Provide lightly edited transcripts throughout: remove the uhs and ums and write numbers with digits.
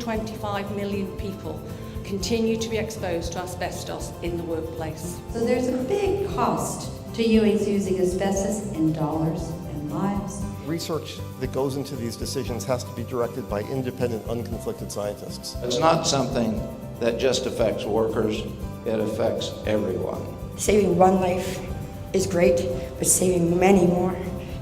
125 million people continue to be exposed to asbestos in the workplace. So there's a big cost to using asbestos in dollars and lives. Research that goes into these decisions has to be directed by independent, unconflicted scientists. It's not something that just affects workers, it affects everyone. Saving one life is great, but saving many more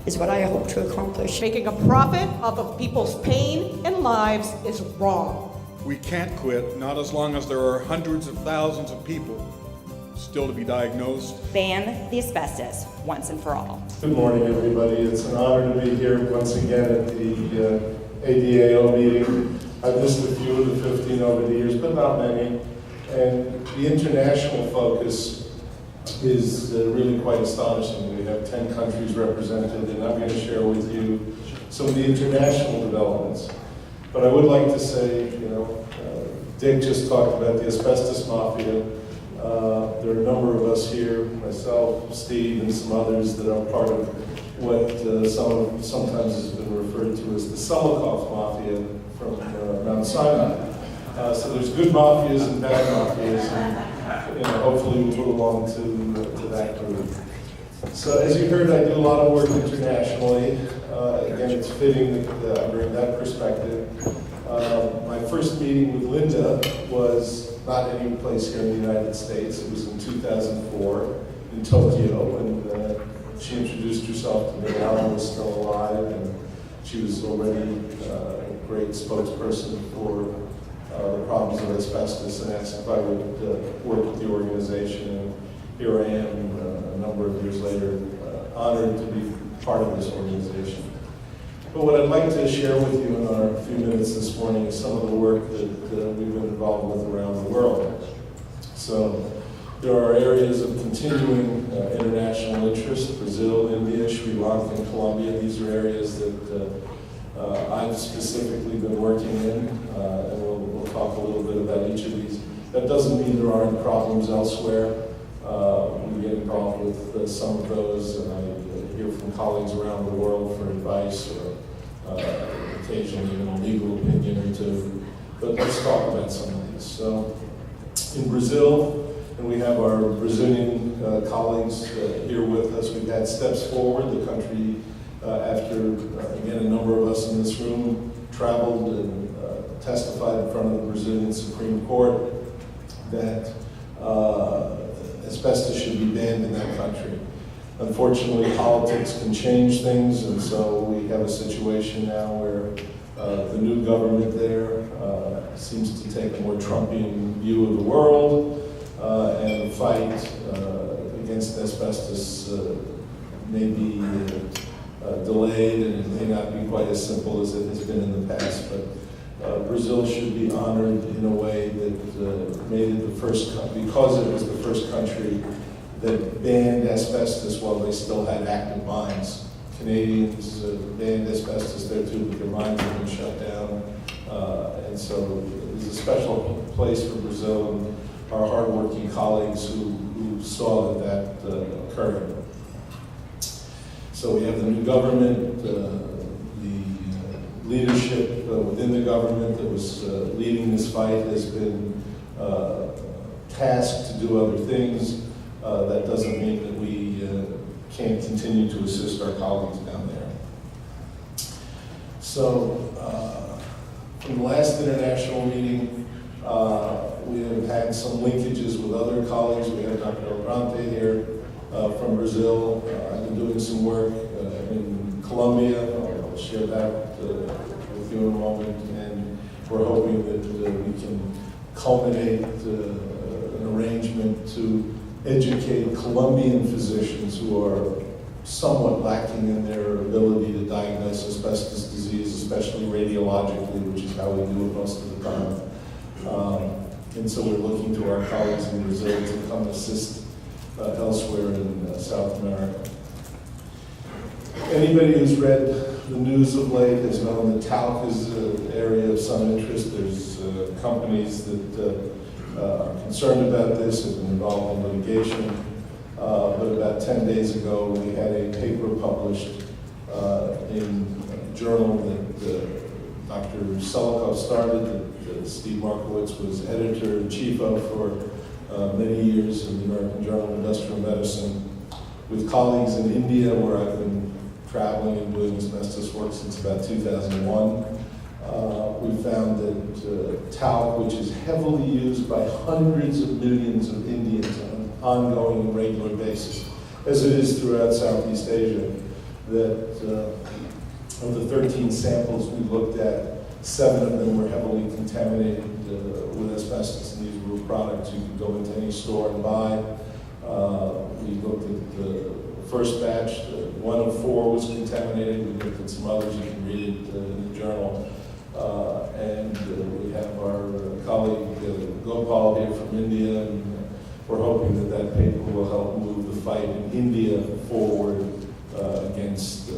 is what I hope to accomplish. Making a profit off of people's pain and lives is wrong. We can't quit, not as long as there are hundreds of thousands of people still to be diagnosed. Ban the asbestos once and for all. Good morning, everybody. It's an honor to be here once again at the ADAO meeting. I've missed a few of the 15 over the years, but not many. And the international focus is really quite astonishing. We have 10 countries represented, and I'm going to share with you some of the international developments. But I would like to say, Dick just talked about the asbestos mafia. There are a number of us here, myself, Steve, and some others that are part of what sometimes has been referred to as the Selikoff Mafia from Mount Sinai. So there's good mafias and bad mafias, and hopefully we'll move along to that group. So as you heard, I do a lot of work internationally. Again, it's fitting that I bring that perspective. My first meeting with Linda was not any place here in the United States. It was in 2004 in Tokyo, and she introduced herself to me. Alan was still alive, and she was already a great spokesperson for the problems of asbestos, and asked if I would work with the organization. And here I am, a number of years later, honored to be part of this organization. But what I'd like to share with you in our few minutes this morning is some of the work that we've been involved with around the world. So there are areas of continuing international interest: Brazil, India, Sri Lanka, and Colombia. These are areas that I've specifically been working in, and we'll talk a little bit about each of these. That doesn't mean there aren't problems elsewhere. We get involved with some of those, and I hear from colleagues around the world for advice or occasionally even a legal opinion or two. But let's talk about some of these. So in Brazil, and we have our Brazilian colleagues here with us, we've had steps forward. The country, after, again, a number of us in this room traveled and testified in front of the Brazilian Supreme Court that asbestos should be banned in that country. Unfortunately, politics can change things, and so we have a situation now where the new government there seems to take a more Trumpian view of the world, and the fight against asbestos may be delayed, and it may not be quite as simple as it has been in the past. But Brazil should be honored in a way that made it the first, because it was the first country that banned asbestos while they still had active mines. Canadians banned asbestos there too, but their mines have been shut down. And so there's a special place for Brazil and our hardworking colleagues who saw that occurred. So we have the new government, the leadership within the government that was leading this fight has been tasked to do other things. That doesn't mean that we can't continue to assist our colleagues down there. So, from the last international meeting, we have had some linkages with other colleagues. We have Dr. Algranti here from Brazil. I've been doing some work in Colombia. I'll share that with you in a moment. And we're hoping that we can culminate an arrangement to educate Colombian physicians who are somewhat lacking in their ability to diagnose asbestos disease, especially radiologically, which is how we do it most of the time. And so we're looking to our colleagues in Brazil to come assist elsewhere in South America. Anybody who's read the news of late has known that talc is an area of some interest. There's companies that are concerned about this, have been involved in litigation. But about 10 days ago, we had a paper published in a journal that Dr. Selikoff started, that Steve Markowitz was editor-in-chief of for many years in the American Journal of Industrial Medicine, with colleagues in India, where I've been traveling and doing asbestos work since about 2001. We found that talc, which is heavily used by hundreds of millions of Indians on an ongoing and regular basis, as it is throughout Southeast Asia, that of the 13 samples we looked at, 7 of them were heavily contaminated with asbestos, and these were products you could go into any store and buy. We looked at the first batch, 1 of 4 was contaminated. We looked at some others, you can read it in the journal. And we have our colleague Gopal here from India, and we're hoping that that paper will help move the fight in India forward against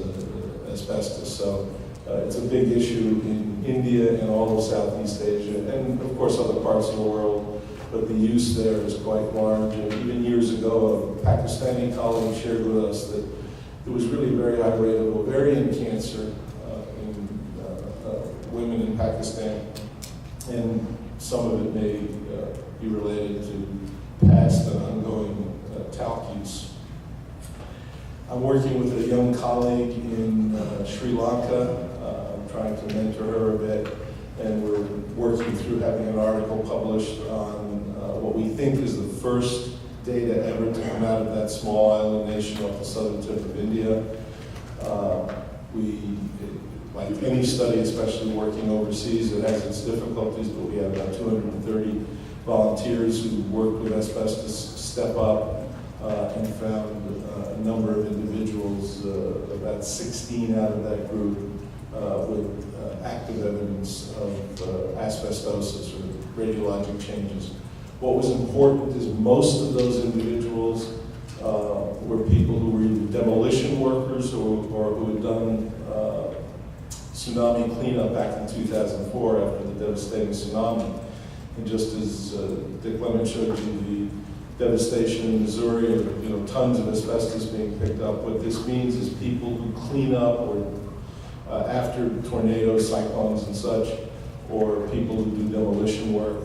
asbestos. So it's a big issue in India and all of Southeast Asia, and of course other parts of the world, but the use there is quite large. And even years ago, a Pakistani colleague shared with us that there was really a very high rate of ovarian cancer in women in Pakistan, and some of it may be related to past and ongoing talc use. I'm working with a young colleague in Sri Lanka. I'm trying to mentor her a bit, and we're working through having an article published on what we think is the first data ever to come out of that small island nation off the southern tip of India. Like any study, especially working overseas, it has its difficulties, but we have about 230 volunteers who work with asbestos step up and found a number of individuals, about 16 out of that group, with active evidence of asbestosis or radiologic changes. What was important is most of those individuals were people who were either demolition workers or who had done tsunami cleanup back in 2004 after the devastating tsunami. And just as Dick Lemon showed you the devastation in Missouri of tons of asbestos being picked up, what this means is people who clean up or after tornadoes, cyclones and such, or people who do demolition work,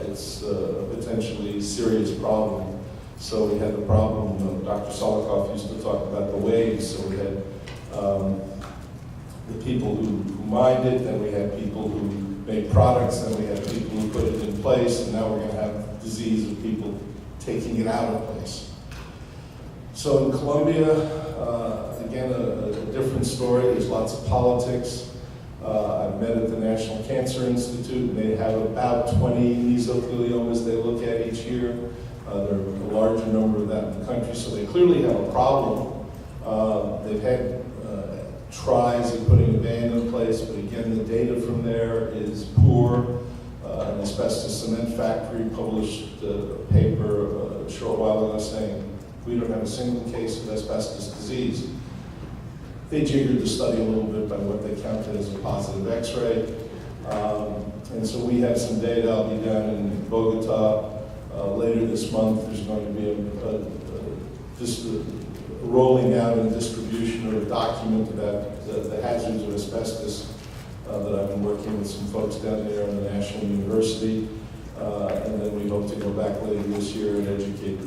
it's a potentially serious problem. So we had the problem, Dr. Selikoff used to talk about the waves, so we had the people who mined it, then we had people who made products, then we had people who put it in place, and now we're going to have disease of people taking it out of place. So in Colombia, again, a different story. There's lots of politics. I've met at the National Cancer Institute, and they have about 20 mesotheliomas they look at each year. There are a larger number of that in the country, so they clearly have a problem. They've had tries at putting a ban in place, but again, the data from there is poor. An asbestos cement factory published a paper a short while ago saying, we don't have a single case of asbestos disease. They jiggered the study a little bit by what they counted as a positive X-ray. And so we have some data. I'll be down in Bogota later this month. There's going to be a rolling out and distribution of a document about the hazards of asbestos that I've been working with some folks down there in the National University. And then we hope to go back later this year and educate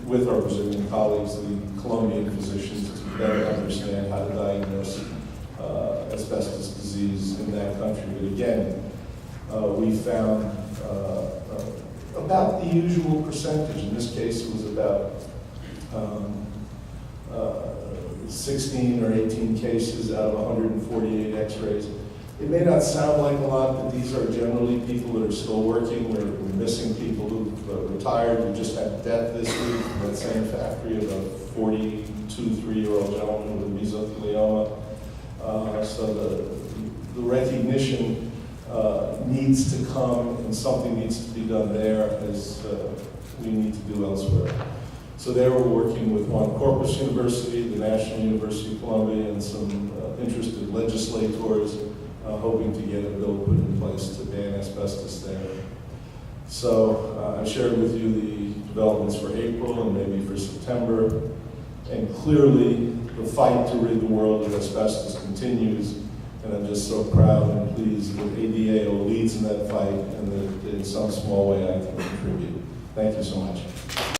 with our Brazilian colleagues, the Colombian physicians, to better understand how to diagnose asbestos disease in that country. But again, we found about the usual percentage. In this case, it was about 16 or 18 cases out of 148 x-rays. It may not sound like a lot, but these are generally people that are still working. We're missing people who've retired. We just had death this week in that same factory of a 43-year-old gentleman with mesothelioma. So the recognition needs to come, and something needs to be done there as we need to do elsewhere. So there we're working with Juan Corpus University, the National University of Colombia, and some interested legislators, hoping to get a bill put in place to ban asbestos there. So I shared with you the developments for April and maybe for September, and clearly the fight to rid the world of asbestos continues. And I'm just so proud and pleased that ADAO leads in that fight and that in some small way I can contribute. Thank you so much.